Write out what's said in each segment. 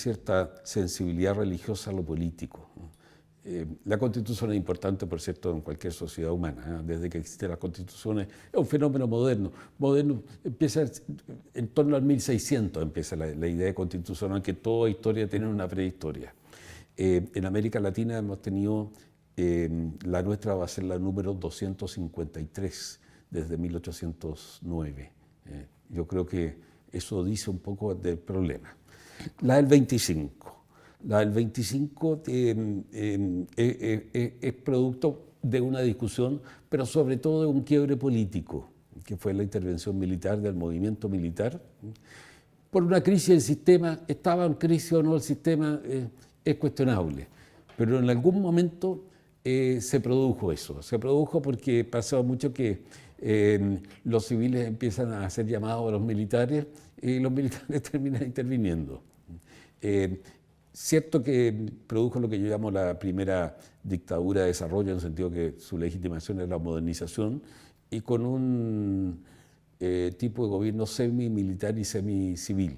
cierta sensibilidad religiosa a lo político. La Constitución es importante, por cierto, en cualquier sociedad humana. Desde que existen las constituciones, es un fenómeno moderno. Moderno empieza en torno al 1600, empieza la idea de constitución, aunque toda historia tiene una prehistoria. En América Latina hemos tenido, la nuestra va a ser la número 253 desde 1809. Yo creo que eso dice un poco del problema. La del 25. La del 25 es producto de una discusión, pero sobre todo de un quiebre político, que fue la intervención militar del movimiento militar. Por una crisis del sistema, ¿estaba en crisis o no el sistema? Es cuestionable, pero en algún momento se produjo eso. Se produjo porque pasó mucho que los civiles empiezan a hacer llamados a los militares y los militares terminan interviniendo. Cierto que produjo lo que yo llamo la primera dictadura de desarrollo, en el sentido que su legitimación es la modernización, y con un tipo de gobierno semi-militar y semi-civil.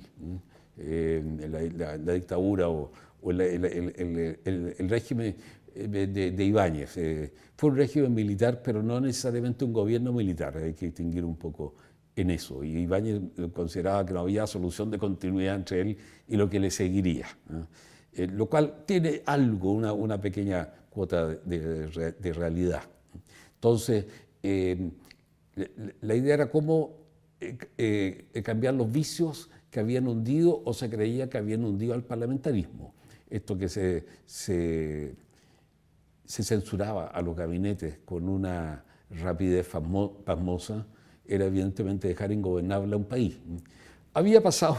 La dictadura o el régimen de Ibáñez. Fue un régimen militar, pero no necesariamente un gobierno militar, hay que distinguir un poco en eso. Y Ibáñez consideraba que no había solución de continuidad entre él y lo que le seguiría, lo cual tiene algo, una pequeña cuota de realidad. Entonces, la idea era cómo cambiar los vicios que habían hundido o se creía que habían hundido al parlamentarismo. Esto que se censuraba a los gabinetes con una rapidez pasmosa, era evidentemente dejar ingobernable a un país. Había pasado,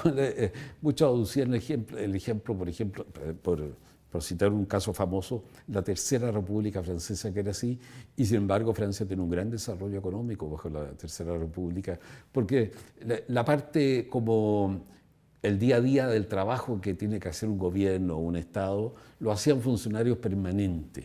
muchos aducían el ejemplo, por ejemplo, por citar un caso famoso, la Tercera República Francesa, que era así, y sin embargo Francia tiene un gran desarrollo económico bajo la Tercera República, porque la parte como el día a día del trabajo que tiene que hacer un gobierno o un Estado, lo hacían funcionarios permanentes.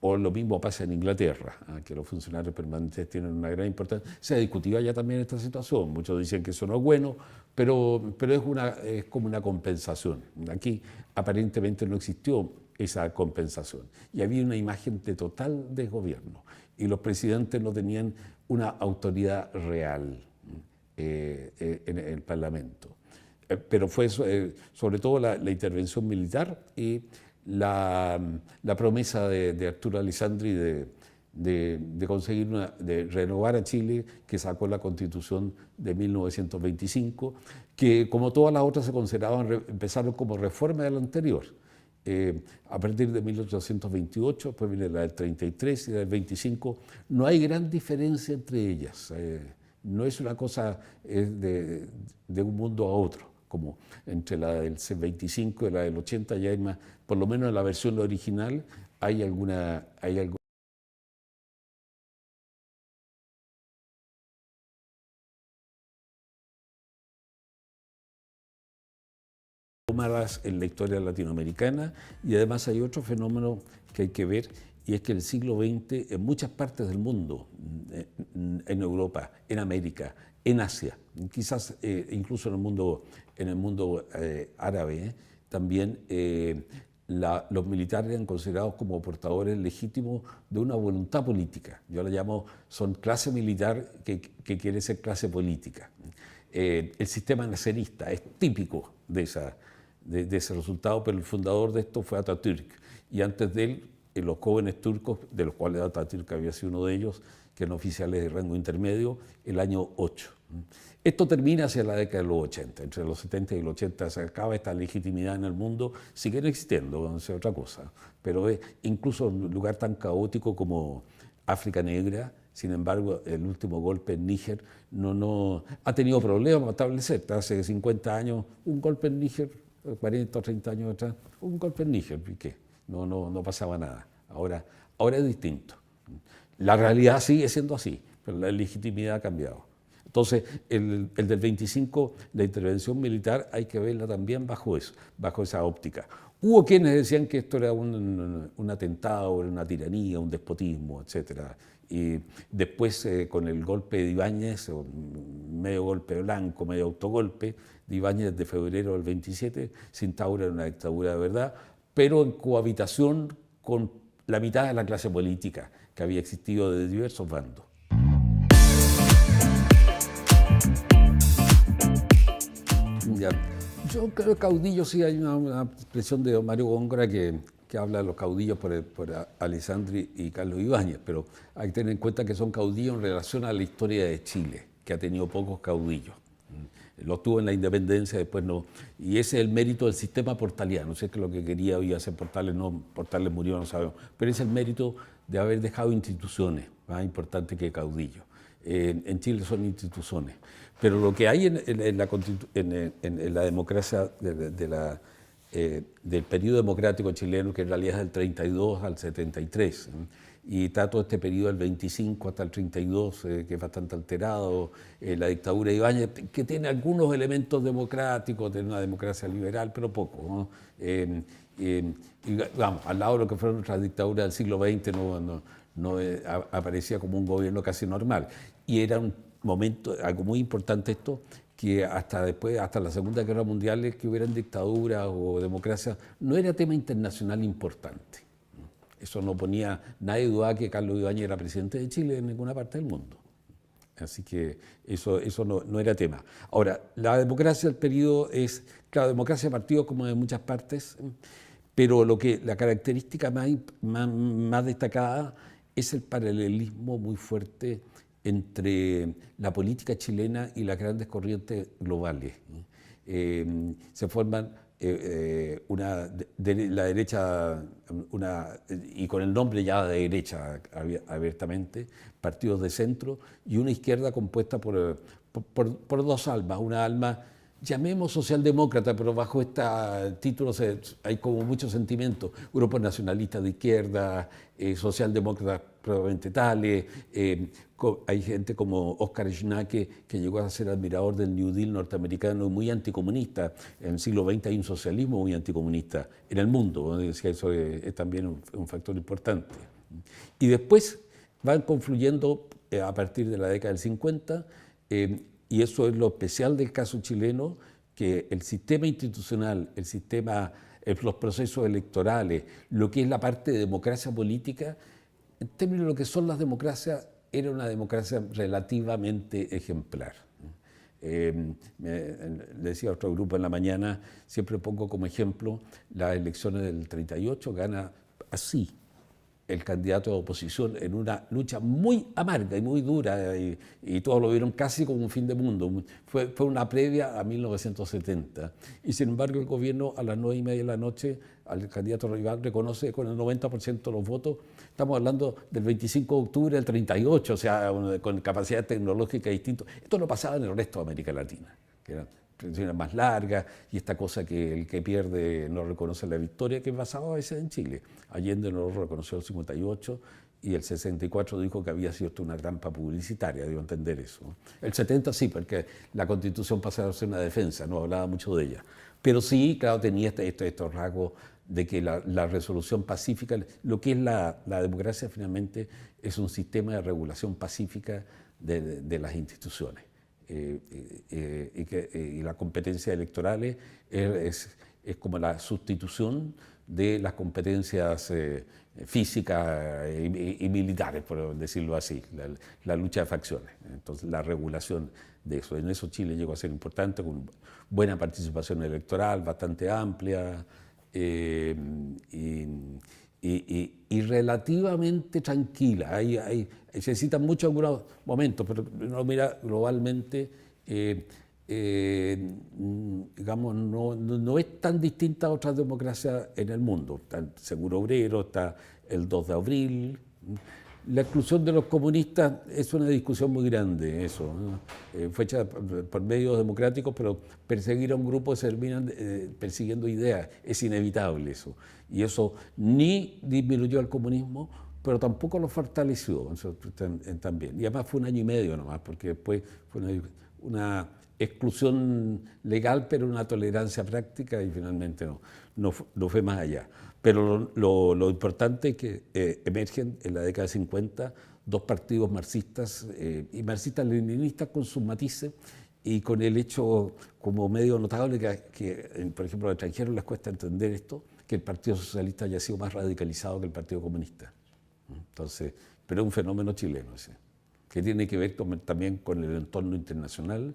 O lo mismo pasa en Inglaterra, que los funcionarios permanentes tienen una gran importancia. Se discutía ya también esta situación. Muchos dicen que eso no es bueno, pero es como una compensación. Aquí aparentemente no existió esa compensación. Y había una imagen de total desgobierno. Y los presidentes no tenían una autoridad real en el Parlamento. Pero fue sobre todo la intervención militar y la promesa de Arturo Alessandri de conseguir de renovar a Chile, que sacó la Constitución de 1925, que como todas las otras se consideraban, empezaron como reforma de la anterior. A partir de 1828, después viene la del 33 y la del 25, no hay gran diferencia entre ellas. No es una cosa de un mundo a otro, como entre la del 25 y la del 80 ya hay más, por lo menos en la versión original hay algo malas en la historia latinoamericana, y además hay otro fenómeno que hay que ver, y es que el siglo XX en muchas partes del mundo, en Europa, en América, en Asia, quizás incluso en el mundo árabe, también los militares eran considerados como portadores legítimos de una voluntad política. Yo la llamo, son clase militar que quiere ser clase política. El sistema nacerista es típico de ese resultado, pero el fundador de esto fue Atatürk, y antes de él, los jóvenes turcos, de los cuales Atatürk había sido uno de ellos, que eran oficiales de rango intermedio, el año 8. Esto termina hacia la década de los 80, entre los 70 y los 80 se acaba esta legitimidad en el mundo, sigue existiendo, no sé otra cosa, pero incluso en un lugar tan caótico como África Negra. Sin embargo, el último golpe en Níger no ha tenido problemas para establecer. Hace 50 años, un golpe en Níger, 40 o 30 años atrás, un golpe en Níger, ¿y qué? No pasaba nada. Ahora es distinto. La realidad sigue siendo así, pero la legitimidad ha cambiado. Entonces, el del 25, la intervención militar, hay que verla también bajo esa óptica. Hubo quienes decían que esto era un atentado, era una tiranía, un despotismo, etc. Y después, con el golpe de Ibáñez, medio golpe blanco, medio autogolpe, de Ibáñez de febrero del 27 se instaura una dictadura de verdad, pero en cohabitación con la mitad de la clase política que había existido de diversos bandos. Ya. Yo creo que caudillo, sí, hay una expresión de Mario Góngora que habla de los caudillos por Alessandri y Carlos Ibáñez, pero hay que tener en cuenta que son caudillos en relación a la historia de Chile, que ha tenido pocos caudillos. Los tuvo en la independencia, después no. Y ese es el mérito del sistema portaliano. Si es que lo que quería hoy hacer Portales, no, Portales murió, no sabemos. Pero es el mérito de haber dejado instituciones más importantes que caudillos. En Chile son instituciones. Pero lo que hay en la democracia del periodo democrático chileno, que en realidad es del 32 al 73, y está todo este periodo del 25 hasta el 32, que es bastante alterado, la dictadura de Ibáñez, que tiene algunos elementos democráticos, tiene una democracia liberal, pero poco, ¿no? Y vamos, al lado de lo que fueron otras dictaduras del siglo XX, aparecía como un gobierno casi normal. Y era un momento, algo muy importante esto, que hasta después, hasta la Segunda Guerra Mundial, que hubieran dictaduras o democracias, no era tema internacional importante. Eso no ponía, nadie dudaba que Carlos Ibáñez era presidente de Chile en ninguna parte del mundo. Así que eso no era tema. Ahora, la democracia del periodo es, claro, democracia de partidos como de muchas partes, pero la característica más destacada es el paralelismo muy fuerte entre la política chilena y las grandes corrientes globales. Se forman la derecha, y con el nombre ya de derecha abiertamente, partidos de centro, y una izquierda compuesta por dos almas. Una alma, llamemos socialdemócrata, pero bajo este título hay como muchos sentimientos, grupos nacionalistas de izquierda, socialdemócratas probablemente tales, hay gente como Oscar Schnake, que llegó a ser admirador del New Deal norteamericano, muy anticomunista. En el siglo XX hay un socialismo muy anticomunista en el mundo, eso es también un factor importante. Y después van confluyendo a partir de la década del 50, y eso es lo especial del caso chileno, que el sistema institucional, los procesos electorales, lo que es la parte de democracia política, en términos de lo que son las democracias, era una democracia relativamente ejemplar. Le decía a otro grupo en la mañana, siempre pongo como ejemplo las elecciones del 38, gana así el candidato de oposición en una lucha muy amarga y muy dura, y todos lo vieron casi como un fin de mundo. Fue una previa a 1970. Y sin embargo el gobierno a las 9:30 de la noche al candidato rival reconoce con el 90% de los votos. Estamos hablando del 25 de octubre del 38, o sea, con capacidad tecnológica distinta. Esto no pasaba en el resto de América Latina, que eran elecciones más largas, y esta cosa que el que pierde no reconoce la victoria, que pasaba a veces en Chile. Allende no lo reconoció el 58 y el 64 dijo que había sido una trampa publicitaria, debo entender eso. El 70 sí, porque la Constitución pasaba a ser una defensa, no hablaba mucho de ella. Pero sí, claro, tenía estos rasgos de que la resolución pacífica, lo que es la democracia finalmente es un sistema de regulación pacífica de las instituciones. Y las competencias electorales es como la sustitución de las competencias físicas y militares, por decirlo así, la lucha de facciones. Entonces, la regulación de eso. En eso Chile llegó a ser importante, con buena participación electoral, bastante amplia, y relativamente tranquila. Se necesitan mucho en algunos momentos, pero uno mira globalmente, digamos, no es tan distinta a otras democracias en el mundo. Está el Seguro Obrero, está el 2 de abril. La exclusión de los comunistas es una discusión muy grande, eso, ¿no? Fue hecha por medios democráticos, pero perseguir a un grupo se terminan persiguiendo ideas, es inevitable eso. Y eso ni disminuyó el comunismo, pero tampoco lo fortaleció también. Y además fue 1 año y medio nomás, porque después fue una exclusión legal, pero una tolerancia práctica, y finalmente no fue más allá. Pero lo importante es que emergen en la década de 50 dos partidos marxistas y marxistas-leninistas con sus matices, y con el hecho como medio notable que, por ejemplo, a los extranjeros les cuesta entender esto, que el Partido Socialista haya sido más radicalizado que el Partido Comunista. Entonces, pero es un fenómeno chileno ese, que tiene que ver también con el entorno internacional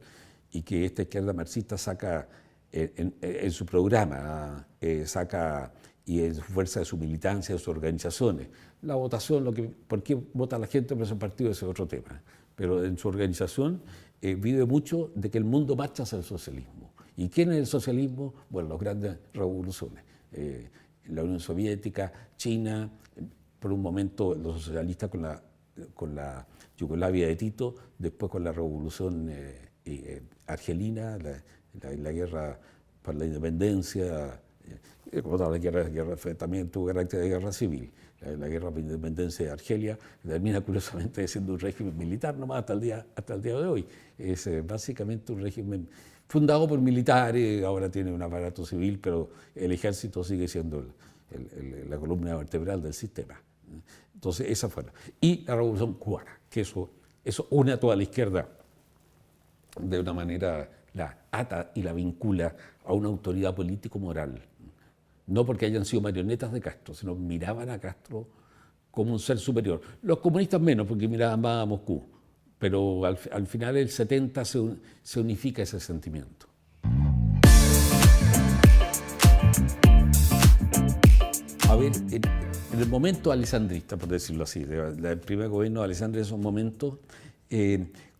y que esta izquierda marxista saca en su programa, saca y en su fuerza de su militancia, de sus organizaciones. La votación, por qué vota la gente por ese partido, ese es otro tema. Pero en su organización vive mucho de que el mundo marcha hacia el socialismo. ¿Y quién es el socialismo? Bueno, las grandes revoluciones. La Unión Soviética, China, por un momento los socialistas con la Yugoslavia de Tito, después con la revolución argelina, la guerra por la independencia, como toda la guerra también tuvo carácter de guerra civil. La guerra por la independencia de Argelia termina curiosamente siendo un régimen militar nomás hasta el día de hoy. Es básicamente un régimen fundado por militares, ahora tiene un aparato civil, pero el ejército sigue siendo la columna vertebral del sistema. Entonces, esa fue. Y la revolución cubana, que eso une a toda la izquierda de una manera, la ata y la vincula a una autoridad político-moral. No porque hayan sido marionetas de Castro, sino miraban a Castro como un ser superior. Los comunistas menos, porque miraban más a Moscú, pero al final del 70 se unifica ese sentimiento. A ver, en el momento alessandrista, por decirlo así, del primer gobierno de Alessandri, en esos momentos,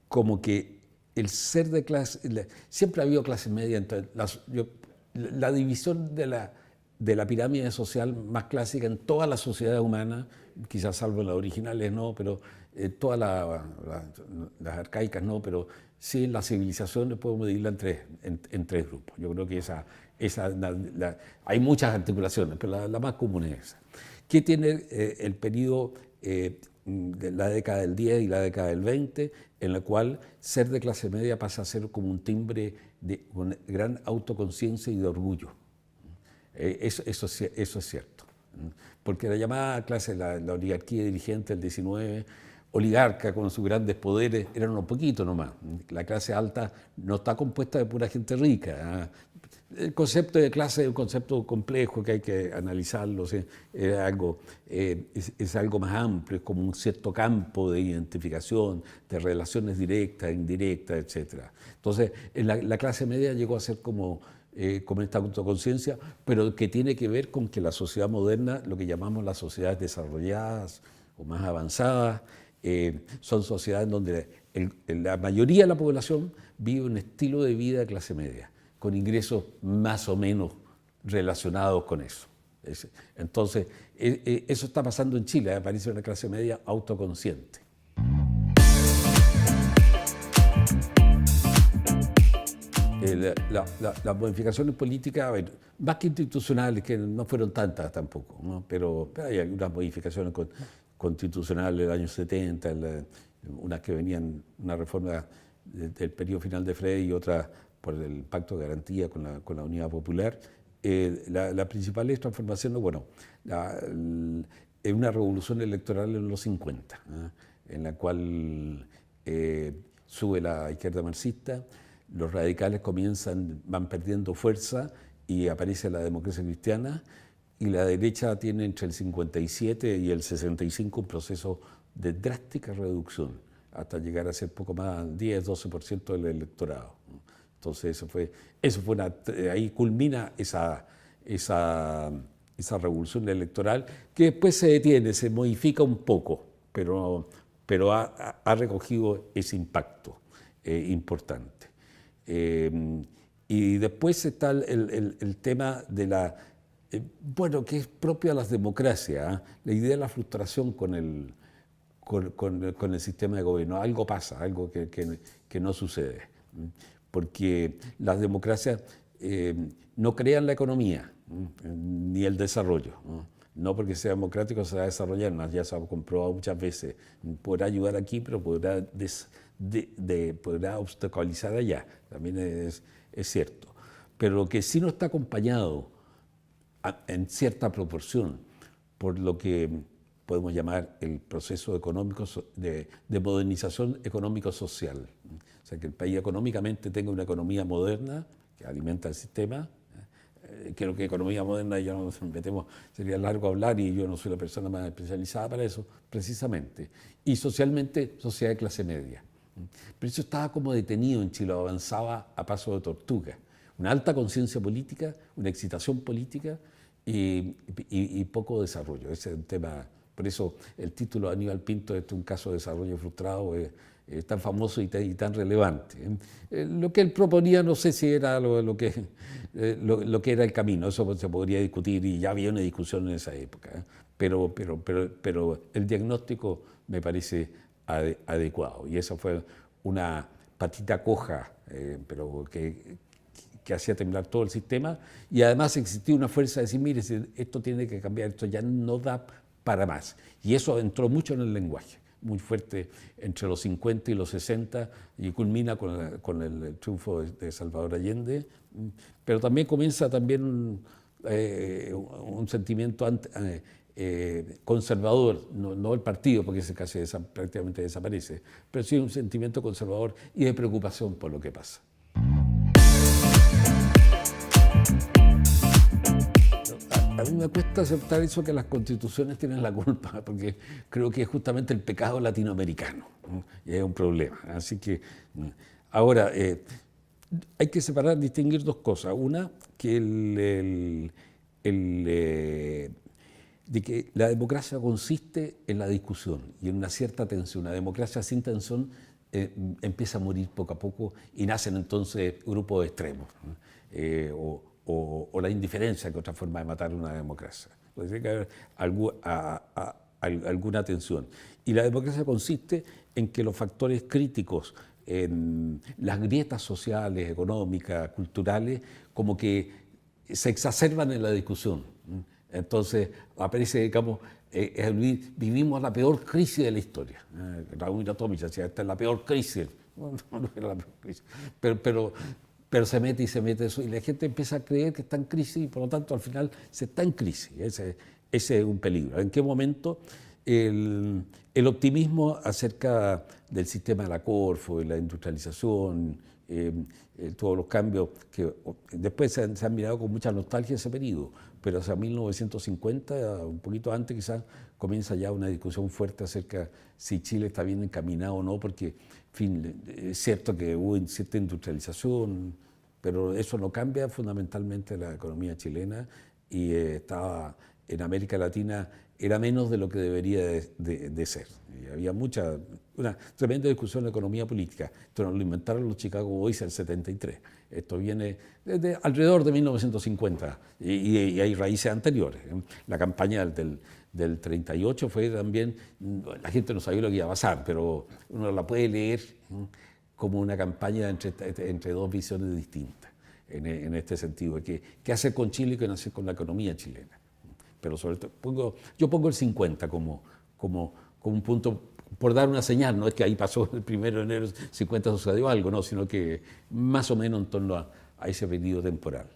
como que el ser de clase, siempre ha habido clase media, entonces la división de la pirámide social más clásica en todas las sociedades humanas, quizás salvo las originales no, pero todas las arcaicas no, pero sí en las civilizaciones podemos dividirla en tres grupos. Yo creo que hay muchas articulaciones, pero la más común es esa. ¿Qué tiene el periodo de la década del 10 y la década del 20, en la cual ser de clase media pasa a ser como un timbre de gran autoconciencia y de orgullo? Eso es cierto. Porque la llamada clase, la oligarquía dirigente del 19, oligarca con sus grandes poderes, eran unos poquitos nomás. La clase alta no está compuesta de pura gente rica. El concepto de clase es un concepto complejo que hay que analizarlo. ¿Sí? Es algo más amplio, es como un cierto campo de identificación, de relaciones directas, indirectas, etc. Entonces, la clase media llegó a ser como esta autoconciencia, pero que tiene que ver con que la sociedad moderna, lo que llamamos las sociedades desarrolladas o más avanzadas, son sociedades donde la mayoría de la población vive un estilo de vida de clase media, con ingresos más o menos relacionados con eso. Entonces, eso está pasando en Chile, aparece una clase media autoconsciente. Las modificaciones políticas, a ver, más que institucionales, que no fueron tantas tampoco, ¿no? Pero hay algunas modificaciones constitucionales del año 70, unas que venían, una reforma del periodo final de Frey y otra por el Pacto de Garantía con la Unidad Popular. La principal transformación, bueno, es una revolución electoral en los 50, en la cual sube la izquierda marxista, los radicales van perdiendo fuerza y aparece la democracia cristiana, y la derecha tiene entre el 57 y el 65 un proceso de drástica reducción, hasta llegar a ser poco más, 10-12% del electorado. Entonces ahí culmina esa revolución electoral, que después se detiene, se modifica un poco, pero ha recogido ese impacto importante. Y después está el tema de que es propio a las democracias, la idea de la frustración con el sistema de gobierno. Algo pasa, algo que no sucede. Porque las democracias no crean la economía ni el desarrollo. No porque sea democrático se va a desarrollar, más ya se ha comprobado muchas veces. Podrá ayudar aquí, pero podrá obstaculizar allá. También es cierto. Pero lo que sí no está acompañado en cierta proporción por lo que podemos llamar el proceso económico de modernización económico-social. O sea, que el país económicamente tenga una economía moderna que alimenta el sistema. Creo que economía moderna ya nos metemos, sería largo hablar y yo no soy la persona más especializada para eso, precisamente. Y socialmente, sociedad de clase media. Pero eso estaba como detenido en Chile, avanzaba a paso de tortuga. Una alta conciencia política, una excitación política y poco desarrollo. Ese es un tema. Por eso el título de Aníbal Pinto es un caso de desarrollo frustrado, es tan famoso y tan relevante. Lo que él proponía no sé si era lo que era el camino, eso se podría discutir y ya había una discusión en esa época, pero el diagnóstico me parece adecuado y esa fue una patita coja, pero que hacía temblar todo el sistema y además existía una fuerza de decir, mire, esto tiene que cambiar, esto ya no da para más. Y eso entró mucho en el lenguaje, muy fuerte entre los 50 y los 60 y culmina con el triunfo de Salvador Allende, pero también comienza un sentimiento conservador, no el partido porque ese casi prácticamente desaparece, pero sí un sentimiento conservador y de preocupación por lo que pasa. A mí me cuesta aceptar eso que las constituciones tienen la culpa, porque creo que es justamente el pecado latinoamericano, ¿no? Y es un problema. Así que, ahora, hay que separar, distinguir dos cosas. Una, que de que la democracia consiste en la discusión y en una cierta tensión. La democracia sin tensión empieza a morir poco a poco y nacen entonces grupos extremos, ¿no? O la indiferencia, que es otra forma de matar una democracia. Tiene que haber alguna tensión. Y la democracia consiste en que los factores críticos, en las grietas sociales, económicas, culturales, como que se exacerban en la discusión. Entonces aparece, digamos, vivimos la peor crisis de la historia. Raúl Iratómic decía, esta es la peor crisis. No era la peor crisis. Pero se mete eso y la gente empieza a creer que está en crisis y por lo tanto al final se está en crisis. Ese es un peligro. ¿En qué momento el optimismo acerca del sistema de la Corfo, de la industrialización, todos los cambios que después se han mirado con mucha nostalgia ese periodo, pero hacia 1950, un poquito antes quizás, comienza ya una discusión fuerte acerca si Chile está bien encaminado o no, porque en fin, es cierto que hubo cierta industrialización, pero eso no cambia fundamentalmente la economía chilena y estaba en América Latina, era menos de lo que debería de ser. Y había una tremenda discusión de economía política. Esto no lo inventaron los Chicago Boys en el 73. Esto viene desde alrededor de 1950 y hay raíces anteriores. La campaña del 38 fue también, la gente no sabía lo que iba a pasar, pero uno la puede leer como una campaña entre dos visiones distintas en este sentido. ¿Qué hacer con Chile y qué hacer con la economía chilena? Pero sobre todo, yo pongo el 50 como un punto, por dar una señal, no es que ahí pasó el 1 de enero del 50 sucedió algo, no, sino que más o menos en torno a ese periodo temporal.